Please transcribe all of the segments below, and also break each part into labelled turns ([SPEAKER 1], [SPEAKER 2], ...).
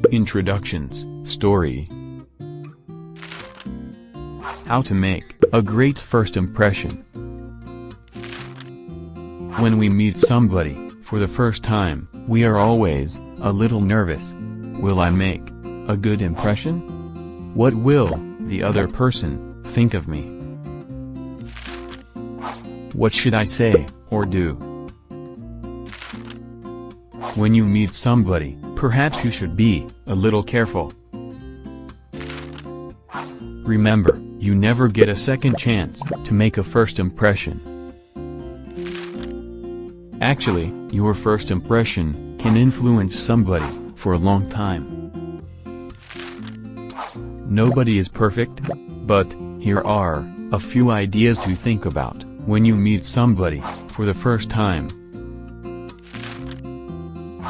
[SPEAKER 1] Introductions, story. How to make a great first impression. When we meet somebody for the first time, we are always a little nervous. Will I make a good impression? What will the other person think of me? What should I say or do? When you meet somebody, perhaps you should be a little careful. Remember, you never get a second chance to make a first impression. Actually, your first impression can influence somebody for a long time. Nobody is perfect, but here are a few ideas to think about when you meet somebody for the first time.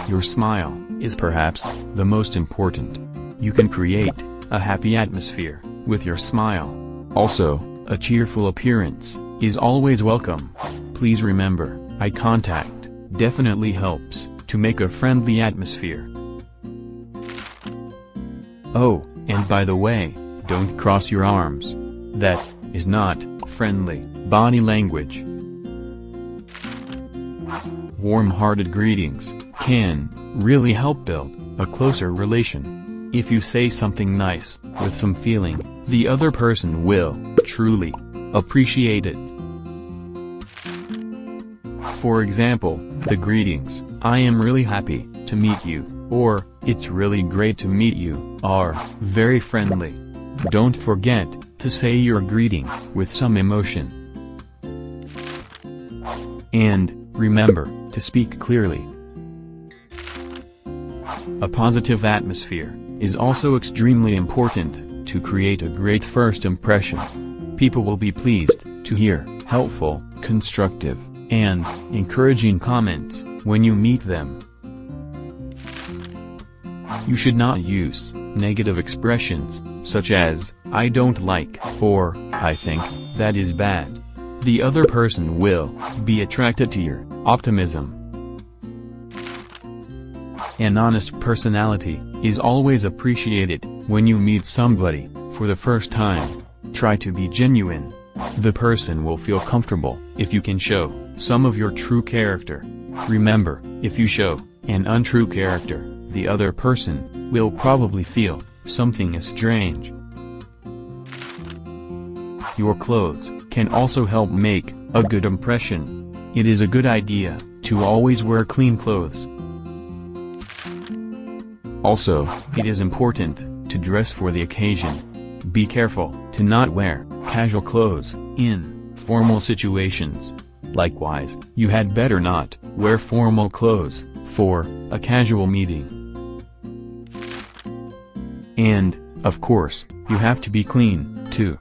[SPEAKER 1] Your smile is perhaps the most important. You can create a happy atmosphere with your smile. Also, a cheerful appearance is always welcome. Please remember, eye contact definitely helps to make a friendly atmosphere. Oh, and by the way, don't cross your arms. That is not friendly body language. Warm-hearted greetings can really help build a closer relation. If you say something nice with some feeling, the other person will truly appreciate it. For example, the greetings, "I am really happy to meet you," or "It's really great to meet you," are very friendly. Don't forget to say your greeting with some emotion. And remember to speak clearly. A positive atmosphere is also extremely important to create a great first impression. People will be pleased to hear helpful, constructive, and encouraging comments when you meet them. You should not use negative expressions, such as, "I don't like," or "I think that is bad." The other person will be attracted to your optimism. An honest personality is always appreciated when you meet somebody for the first time. Try to be genuine. The person will feel comfortable if you can show some of your true character. Remember, if you show an untrue character, the other person will probably feel something is strange. Your clothes can also help make a good impression. It is a good idea to always wear clean clothes. Also, it is important to dress for the occasion. Be careful to not wear casual clothes in formal situations. Likewise, you had better not wear formal clothes for a casual meeting. And, of course, you have to be clean, too.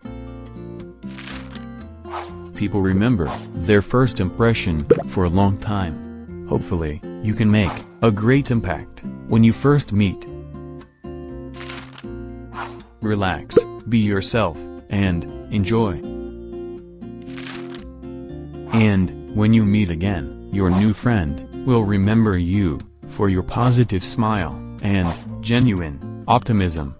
[SPEAKER 1] People remember their first impression for a long time. Hopefully, you can make a great impact when you first meet. Relax, be yourself, and enjoy. And, when you meet again, your new friend will remember you for your positive smile and genuine optimism.